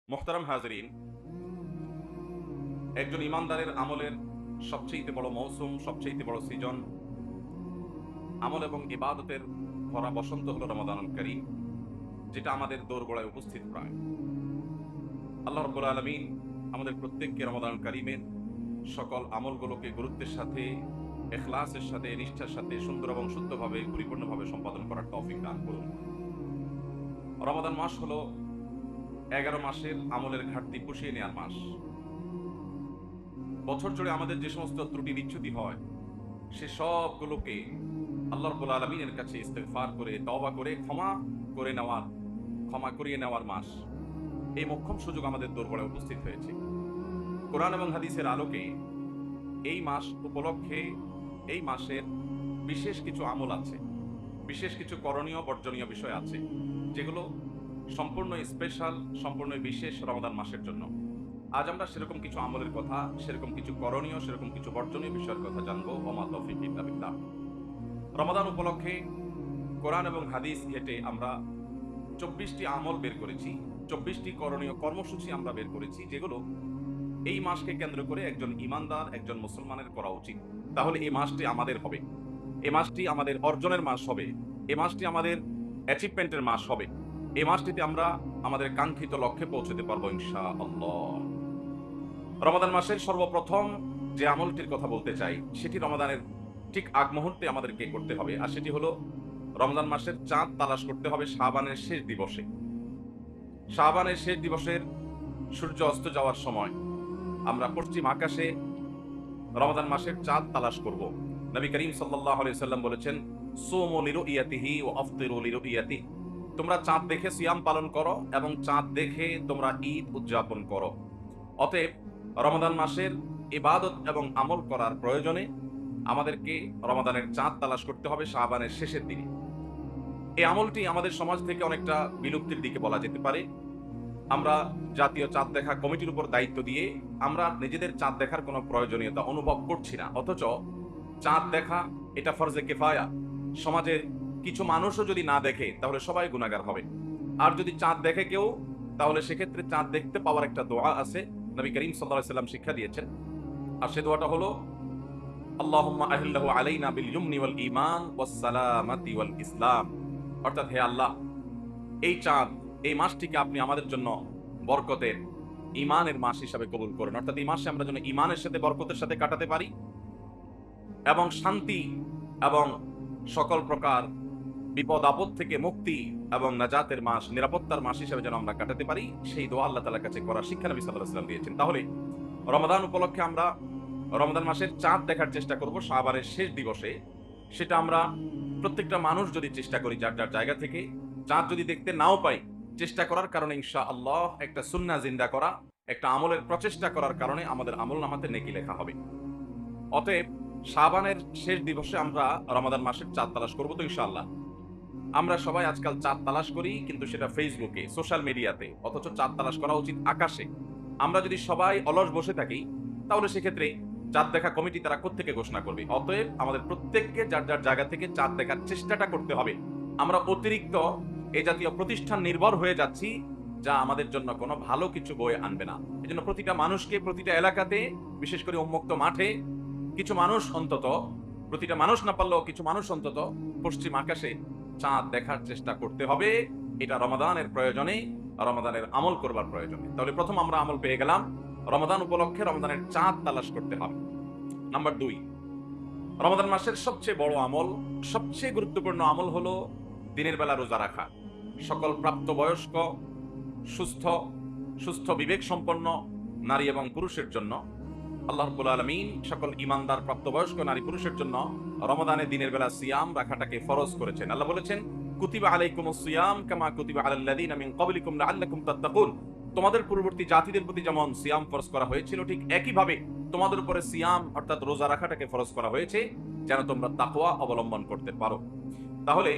মোহতারাম হাজরিন, একজন ইমানদারের আমলের সবচেয়ে বড় মৌসুম, সবচেয়ে বড় সিজন, আমল এবং ইবাদতের ভরা বসন্ত হলো রমাদানুল কারীম, যেটা আমাদের দোরগোড়ায় উপস্থিত প্রায়। আল্লাহ রাব্বুল আলামিন আমাদের প্রত্যেককে রমাদানুল কারীমের সকল আমলগুলোকে গুরুত্বের সাথে, ইখলাসের সাথে, নিষ্ঠার সাথে সুন্দর এবং শুদ্ধভাবে, পরিপূর্ণভাবে সম্পাদন করার তৌফিক দান করুন। রমাদান মাস হলো 11 মাসের আমলের ঘাটতি পুষিয়ে নেওয়ার মাস। বছর জুড়ে আমাদের যে সমস্ত ত্রুটি বিচ্যুতি হয়, সে সবগুলোকে আল্লাহ রাব্বুল আলামিনের কাছে ইস্তেগফার করে, তওবা করে ক্ষমা করিয়ে নেওয়ার মাস। এই মোক্ষম সুযোগ আমাদের দোরগোড়ায় উপস্থিত হয়েছে। কোরআন এবং হাদিসের আলোকে এই মাস উপলক্ষে এই মাসের বিশেষ কিছু আমল আছে, বিশেষ কিছু করণীয় বর্জনীয় বিষয় আছে, যেগুলো সম্পূর্ণ স্পেশাল, সম্পূর্ণ বিশেষ রমাদান মাসের জন্য। আজ আমরা সেরকম কিছু আমলের কথা, সেরকম কিছু করণীয়, সেরকম কিছু বর্জনীয় বিষয়ের কথা জানবো। ওমা তৌফিক ইল্লা বিল্লাহ। রমাদান উপলক্ষে কোরআন এবং হাদিস ঘেটে আমরা 24টি আমল বের করেছি, 24টি করণীয় কর্মসূচি আমরা বের করেছি, যেগুলো এই মাসকে কেন্দ্র করে একজন ইমানদার, একজন মুসলমানের করা উচিত। তাহলে এই মাসটি আমাদের হবে, এই মাসটি আমাদের অর্জনের মাস হবে, এই মাসটি আমাদের অ্যাচিভমেন্টের মাস হবে, এই মাসটিতে আমরা আমাদের কাঙ্ক্ষিত লক্ষ্যে পৌঁছতে পারবো ইনশাআল্লাহ। রমাদান মাসের সর্বপ্রথম যে আমলটির কথা বলতে চাই, সেটি রমাদানের ঠিক আগ মুহূর্তে আমাদেরকে করতে হবে, আর সেটি হলো রমজান মাসের চাঁদ তালাশ করতে হবে শাবানের শেষ দিবসে। শাবানের শেষ দিবসের সূর্য অস্ত যাওয়ার সময় আমরা পশ্চিম আকাশে রমাদান মাসের চাঁদ তালাশ করব। নবী করিম সাল্লাল্লাহু আলাইহি সাল্লাম বলেছেন, সুমু লিরুইয়াতিহি ওয়া আফতিরু লিরুইয়াতিহি, তোমরা চাঁদ দেখে সিয়াম পালন করো এবং চাঁদ দেখে তোমরা ঈদ উদযাপন করো। অতএব রমাদান মাসের ইবাদত এবং আমল করার প্রয়োজনে আমাদেরকে রমাদানের চাঁদ তালাশ করতে হবে শাবানের শেষের দিনে। এই আমলটি আমাদের সমাজ থেকে অনেকটা বিলুপ্তির দিকে বলা যেতে পারে। আমরা জাতীয় চাঁদ দেখা কমিটির উপর দায়িত্ব দিয়ে আমরা নিজেদের চাঁদ দেখার কোনো প্রয়োজনীয়তা অনুভব করছি না, অথচ চাঁদ দেখা এটা ফরজে কিফায়া। সমাজের কিছু মানুষও যদি না দেখে তাহলে সবাই গুনাহগার হবে, আর যদি চাঁদ দেখে কেউ, তাহলে সেক্ষেত্রে চাঁদ দেখতে পাওয়ার একটা দোয়া আছে, নবী করিম সাল্লাল্লাহু আলাইহি সাল্লাম শিক্ষা দিয়েছেন। আর সে দোয়াটা হলো, আল্লাহুম্মা আহিল্লাহু আলাইনা বিল ইয়ুমনি ওয়াল ঈমান ওয়াস সালামাতি ওয়াল ইসলাম। অর্থাৎ, হে আল্লাহ, এই চাঁদ, এই মাসটিকে আপনি আমাদের জন্য বরকতের, ঈমানের মাস হিসাবে কবুল করুন। অর্থাৎ এই মাসে আমরা যেন ঈমানের সাথে, বরকতের সাথে কাটাতে পারি এবং শান্তি এবং সকল প্রকার বিপদ আপদ থেকে মুক্তি এবং নাজাতের মাস, নিরাপত্তার মাস হিসেবে যেন আমরা কাটাতে পারি, সেই দোয়া আল্লাহ তাআলার কাছে করার শিক্ষা নবী সাল্লাল্লাহু আলাইহি ওয়াসাল্লাম দিয়েছেন। তাহলে রমাদান উপলক্ষে আমরা রমাদান মাসের চাঁদ দেখার চেষ্টা করব শাবানের শেষ দিবসে। সেটা আমরা প্রত্যেকটা মানুষ যদি চেষ্টা করি, যার যার জায়গা থেকে, চাঁদ যদি দেখতে নাও পাই, চেষ্টা করার কারণে ইনশাআল্লাহ একটা সুন্নাহ জিন্দা করা, একটা আমলের প্রচেষ্টা করার কারণে আমাদের আমলনামাতে নেকি লেখা হবে। অতএব শাবানের শেষ দিবসে আমরা রমাদান মাসের চাঁদ তালাশ করবো তো ইনশাআল্লাহ। আমরা সবাই আজকাল চাঁদ তালাশ করি, কিন্তু সেটা ফেসবুকে, সোশ্যাল মিডিয়াতে, অথচ চাঁদ তালাশ করা উচিত আকাশে। আমরা যদি সবাই অলস বসে থাকি, তাহলে সেক্ষেত্রে চাঁদ দেখা কমিটি তারা কোত্থেকে ঘোষণা করবে? অতএব আমাদের প্রত্যেককে যার যার জায়গা থেকে চাঁদ দেখার চেষ্টাটা করতে হবে। আমরা অতিরিক্ত এই জাতীয় প্রতিষ্ঠান নির্ভর হয়ে যাচ্ছি, যা আমাদের জন্য কোনো ভালো কিছু বয়ে আনবে না। এই জন্য প্রতিটা মানুষকে, প্রতিটা এলাকাতে, বিশেষ করে উন্মুক্ত মাঠে কিছু মানুষ অন্তত, প্রতিটা মানুষ না পারলেও কিছু মানুষ অন্তত পশ্চিম আকাশে চাঁদ দেখার চেষ্টা করতে হবে। এটা রমাদানের প্রয়োজনে, রমাদানের আমল করবার প্রয়োজনে। তাহলে প্রথম আমরা আমল পেয়ে গেলাম, রমাদান উপলক্ষে রমাদানের চাঁদ তালাশ করতে হবে। নাম্বার 2, রমাদান মাসের সবচেয়ে বড় আমল, সবচেয়ে গুরুত্বপূর্ণ আমল হলো দিনের বেলা রোজা রাখা। সকল প্রাপ্তবয়স্ক, সুস্থ বিবেক সম্পন্ন নারী এবং পুরুষের জন্য আল্লাহ রাব্বুল আলামিন সকল ঈমানদার প্রাপ্তবয়স্ক নারী পুরুষের জন্য রমাদানে দিনের বেলা সিয়াম রাখাটাকে ফরজ করেছেন। আল্লাহ বলেছেন, কুতিবা আলাইকুমুস সিয়াম কামা কুতিবা আলাল লাযিনা মিন ক্বাবলিকুম লাআল্লাকুম তাত্তাকুন। তোমাদের পূর্ববর্তী জাতিদের প্রতি যেমন সিয়াম ফরজ করা হয়েছিল, ঠিক একইভাবে তোমাদের উপরে সিয়াম অর্থাৎ রোজা রাখাটাকে ফরজ করা হয়েছে, যেন তোমরা তাকওয়া অবলম্বন করতে পারো। তাহলে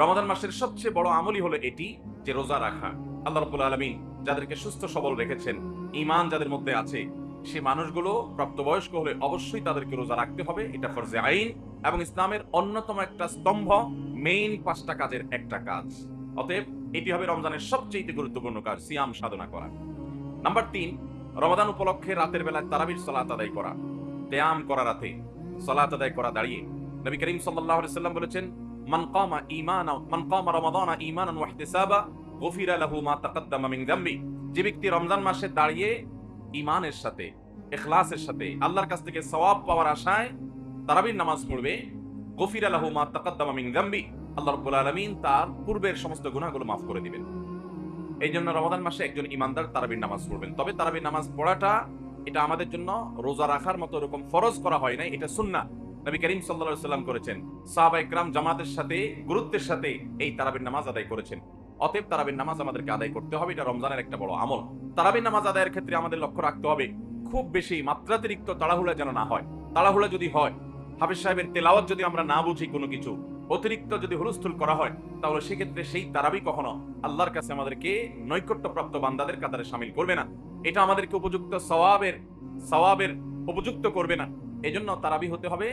রমাদান মাসের সবচেয়ে বড় আমলই হলো এটি, যে রোজা রাখা। আল্লাহ রাব্বুল আলামিন যাদেরকে সুস্থ সবল রেখেছেন, ঈমান যাদের মধ্যে আছে, সে মানুষগুলো প্রাপ্তবয়স্ক হলে অবশ্যই তাদেরকে রোজা রাখতে হবে। এটা ফরজে আইন এবং ইসলামের অন্যতম একটা স্তম্ভ, মেইন 5টা কাজের একটা কাজ। অতএব এটি হবে রমজানের সবচেয়ে গুরুত্বপূর্ণ কাজ, সিয়াম সাধনা করা। নাম্বার 3, রমাদান উপলক্ষে রাতের বেলায় তারাবির সালাত আদায় করা, কিয়াম করা, রাতে সালাত আদায় করা দাঁড়িয়ে। নবী করিম সাল্লাল্লাহু আলাইহি সাল্লাম বলেছেন, মান কামা রমাদানা ঈমানান ওয়া ইহতিসাবা গুফিরা লাহু মা তাকাদ্দামা মিন যামবি। যে ব্যক্তি রমজান মাসে দাঁড়িয়ে ঈমানের সাথে, ইখলাসের সাথে, আল্লাহর কাছ থেকে সওয়াব পাওয়ার আশায় তারাবির নামাজ পড়বে, গুফিরা লাহু মা তাকাদ্দামা মিন যামবি, আল্লাহ রাব্বুল আলামিন তার পূর্বের সমস্ত গুনাহগুলো মাফ করে দিবেন। এই জন্য রমাদান মাসে একজন ইমানদার তারাবির নামাজ পড়বেন। তবে তারাবির নামাজ পড়াটা এটা আমাদের জন্য রোজা রাখার মতো এরকম ফরজ করা হয় নাই, এটা সুন্নাহ। নবী করিম সাল্লাল্লাহু আলাইহি সাল্লাম করেছেন, সাহাবায়ে কেরাম জামাতের সাথে, গুরুত্বের সাথে এই তারাবির নামাজ আদায় করেছেন। অতএব তারাবির নামাজ আমাদেরকে আদায় করতে হবে, এটা রমজানের একটা বড় আমল। তারাবির নামাজ আদায়ের ক্ষেত্রে আমাদের লক্ষ্য রাখতে হবে খুব বেশি মাত্রাতিরিক্ত তাড়াহুড়া যেন না হয়। তাড়াহুড়া যদি হয়, হাফেজ সাহেবের তেলাওয়াত যদি আমরা না বুঝি, কোনো কিছু অতিরিক্ত যদি হুলস্থুল করা হয়, তাহলে সেক্ষেত্রে সেই তারাবি কখনো আল্লাহর কাছে আমাদেরকে নৈকট্যপ্রাপ্ত বান্দাদের কাতারে শামিল করবে না। এটা আমাদেরকে উপযুক্ত সওয়াবের উপযুক্ত করবে না। এজন্য তারাবি হতে হবে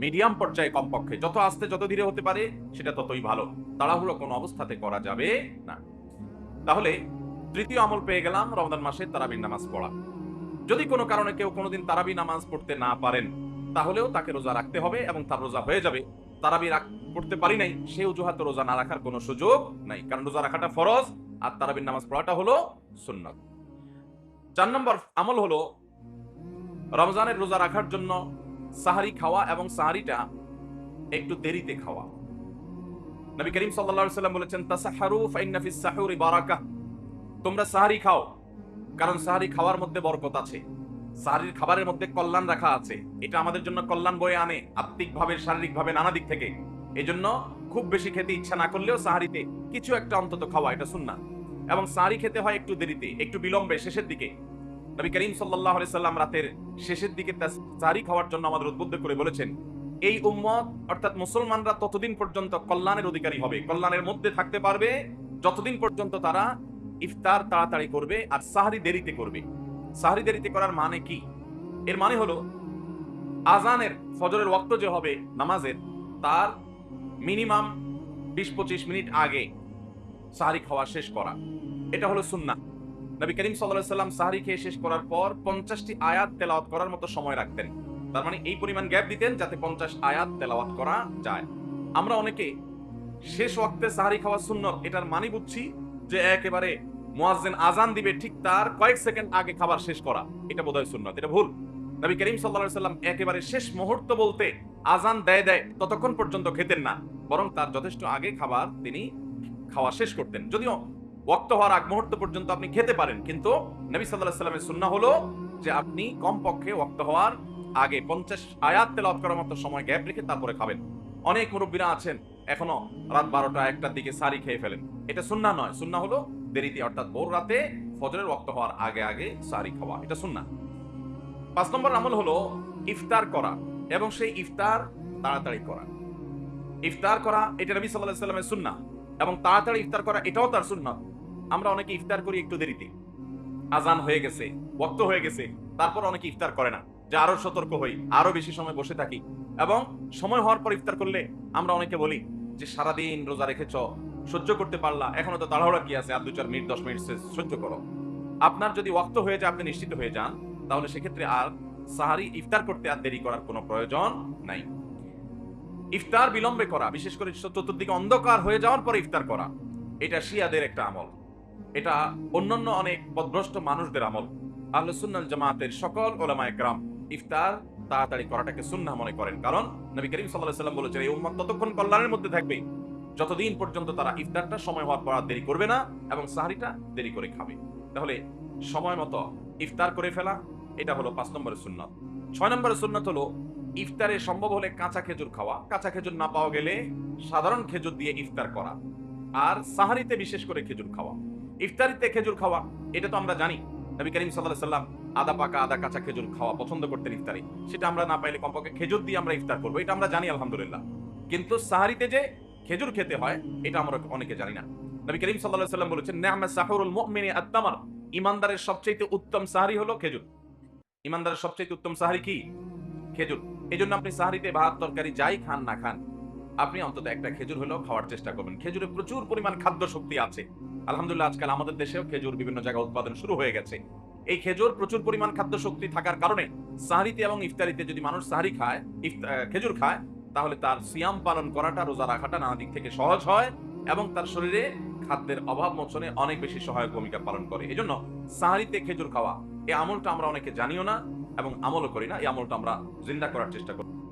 মিডিয়াম পর্যায়ে, কমপক্ষে যত আস্তে যত ধীরে হতে পারে সেটা ততই ভালো। তাড়াহুড়ো কোনো অবস্থাতে করা যাবে না। তাহলে তৃতীয় আমল পেয়ে গেলাম, রমজান মাসে তারাবির নামাজ পড়া। যদি কোনো কারণে কেউ কোনোদিন তারাবি নামাজ পড়তে না পারেন, তাহলেও তাকে রোজা রাখতে হবে এবং তার রোজা হয়ে যাবে। তারাবি পড়তে পারি নাই, সে অজুহাতে রোজা না রাখার কোনো সুযোগ নাই, কারণ রোজা রাখাটা ফরজ আর তারাবির নামাজ পড়াটা হলো সুন্নাত। 4 নম্বর আমল হলো রমজানের রোজা রাখার জন্য সাহারি খাওয়া, এবং সাহারিটা একটু দেরিতে খাওয়া। নবী করিম সাল্লাল্লাহু আলাইহি সাল্লাম বলেছেন, তাসাহহারু ফাইন্না ফিস সাহুরি বারাকাহ। তোমরা সাহারি খাও, কারণ সাহারি খাওয়ার মধ্যে বরকত আছে, সাহারির খাবারের মধ্যে কল্যাণ রাখা আছে। এটা আমাদের জন্য কল্যাণ বয়ে আনে, আত্মিকভাবে, শারীরিকভাবে, নানা দিক থেকে। এই জন্য খুব বেশি খেতে ইচ্ছা না করলেও সাহারিতে কিছু একটা অন্তত খাওয়া, এটা সুন্নাহ। এবং সাহারি খেতে হয় একটু দেরিতে, একটু বিলম্বে, শেষের দিকে। নবী করিম সাল্লাল্লাহু আলাইহি সাল্লাম রাতের শেষের দিকে সাহারি খাওয়ার জন্য আমাদের উদ্বুদ্ধ করে বলেছেন, এই উম্মত অর্থাৎ মুসলমানরা ততদিন পর্যন্ত কল্যাণের অধিকারী হবে, কল্যাণের মধ্যে থাকতে পারবে যতদিন পর্যন্ত তারা ইফতার তাড়াতাড়ি করবে আর সাহারি দেরিতে করবে। সাহারি দেরিতে করার মানে কি? এর মানে হলো আজানের, ফজরের ওয়াক্ত যে হবে নামাজের, তার মিনিমাম 20-25 মিনিট আগে সাহারি খাওয়া শেষ করা। এটা হলো সুন্নাহ। নবী করিম সাল্লাল্লাহু আলাইহি সাল্লাম সাহারি খেয়ে শেষ করার পর 50টি আয়াত তেলাওয়াত করার মতো সময় রাখতেন। তার মানে এই পরিমাণ গ্যাপ দিতেন যাতে 50 আয়াত তেলাওয়াত করা যায়। আমরা অনেকে শেষ ওয়াক্তে সাহারি খাওয়া সুন্নত, এটার মানে বুঝছি যে একেবারে মুয়াজ্জিন আজান দিবে ঠিক তার কয়েক সেকেন্ড আগে খাবার শেষ করা, এটা বোধহয় সুন্নত। এটা ভুল। নবী করিম সাল্লাল্লাহু আলাইহি সাল্লাম একেবারে শেষ মুহূর্ত বলতে আজান দেয় ততক্ষণ পর্যন্ত খেতেন না, বরং তার যথেষ্ট আগে খাবার তিনি খাওয়া শেষ করতেন। যদিও ওয়াক্ত হওয়ার আগ মুহূর্ত পর্যন্ত আপনি খেতে পারেন, কিন্তু নবী সাল্লাল্লাহু আলাইহি সাল্লামের সুন্নাহ হলো যে আপনি কমপক্ষে ওয়াক্ত হওয়ার আগে 50 আয়াত তেলাওয়াত করার মতো সময় গ্যাপ রেখে তারপরে খাবেন। অনেক মুরব্বীরা আছেন এখনো রাত 12টা-1টার দিকে সাহারি খেয়ে ফেলেন, এটা সুন্নাহ নয়। সুন্নাহ হলো দেরিতে, অর্থাৎ ভোর রাতে ফজরের ওয়াক্ত হওয়ার আগে আগে সাহারি খাওয়া, এটা সুন্নাহ। 5 নম্বর আমল হলো ইফতার করা, এবং সেই ইফতার তাড়াতাড়ি করা। ইফতার করা এটা নবী সাল্লাল্লাহু আলাইহি সাল্লামের সুন্নাহ, এবং তাড়াতাড়ি ইফতার করা এটাও তার সুন্নাহ। আমরা অনেকে ইফতার করি একটু দেরিতে, আজান হয়ে গেছে, ওয়াক্ত হয়ে গেছে, তারপর অনেকে ইফতার করে না, যে আরো সতর্ক হই, আরো বেশি সময় বসে থাকি। এবং সময় হওয়ার পর ইফতার করলে আমরা অনেকে বলি যে সারাদিন রোজা রেখেছ, সহ্য করতে পারলা, এখনো তো তাড়াহুড়া কি আছে, আর 2-4 মিনিট 10 মিনিট সহ্য করো। আপনার যদি ওয়াক্ত হয়ে যায়, আপনি নিশ্চিত হয়ে যান, তাহলে সেক্ষেত্রে আর সাহারি ইফতার করতে আর দেরি করার কোনো প্রয়োজন নাই। ইফতার বিলম্বে করা, বিশেষ করে চতুর্দিকে অন্ধকার হয়ে যাওয়ার পরে ইফতার করা, এটা শিয়াদের একটা আমল, এটা অন্যান্য অনেক পথভ্রষ্ট মানুষদের আমল। আহলে সুন্নাত জামাতের সকল উলামায়ে কেরাম ইফতার তাড়াতাড়ি করাটাকে সুন্নাহ মনে করেন, কারণ নবী করিম সাল্লাল্লাহু আলাইহি সাল্লাম বলেছেন, এই উম্মত ততক্ষণ কল্যাণের মধ্যে থাকবে যতদিন পর্যন্ত তারা ইফতারটা সময় হওয়ার পর দেরি করবে না এবং সাহরিটা দেরি করে খাবে। তাহলে সময় মতো ইফতার করে ফেলা, এটা হলো 5 নম্বরের সুন্নাত। 6 নম্বরের সুন্নাত হলো ইফতারে সম্ভব হলে কাঁচা খেজুর খাওয়া, কাঁচা খেজুর না পাওয়া গেলে সাধারণ খেজুর দিয়ে ইফতার করা, আর সাহারিতে বিশেষ করে খেজুর খাওয়া। ইফতারিতে খেজুর খাওয়া এটা তো আমরা জানি, নবী করিম সাল্লাল্লাহু আলাইহি সাল্লাম আদা পাকা আদা কাঁচা খেজুর খাওয়া পছন্দ করতেন ইফতারে, সেটা আমরা না পাইলে কমপক্ষে খেজুর দিয়ে আমরা ইফতার করবো, এটা আমরা জানি আলহামদুলিল্লাহ। কিন্তু সাহারিতে যে খেজুর খেতে হয় এটা আমরা অনেকে জানি না। নবী করিম সাল্লাল্লাহু আলাইহি সাল্লাম বলেছেন, নি'মা সাহুরুল মুমিনি আত-তামর, ইমানদারের সবচেয়ে উত্তম সাহারি হলো খেজুর। ইমানদারের সবচেয়ে উত্তম সাহারি কি? খেজুর। এই জন্য আপনি সাহারিতে ভাত তরকারি যাই খান না খান, আপনি অন্তত একটা খেজুর হলেও খাওয়ার চেষ্টা করবেন। খেজুরে প্রচুর পরিমাণ খাদ্য শক্তি আছে। আলহামদুলিল্লাহ আজকাল আমাদের দেশেও খেজুর বিভিন্ন জায়গায় উৎপাদন শুরু হয়ে গেছে। এই খেজুর প্রচুর পরিমাণ খাদ্য শক্তি থাকার কারণে সাহরিতে এবং ইফতারিতে যদি মানুষ সাহরি খায়, খেজুর খায়, তাহলে তার সিয়াম পালন করাটা, রোজা রাখাটা নানা দিক থেকে সহজ হয় এবং তার শরীরে খাদ্যের অভাব মোচনে অনেক বেশি সহায়ক ভূমিকা পালন করে। এজন্য সাহরিতে খেজুর খাওয়া, এই আমলটা আমরা অনেকে জানিও না এবং আমলও করি না। এই আমলটা আমরা জিন্দা করার চেষ্টা করি।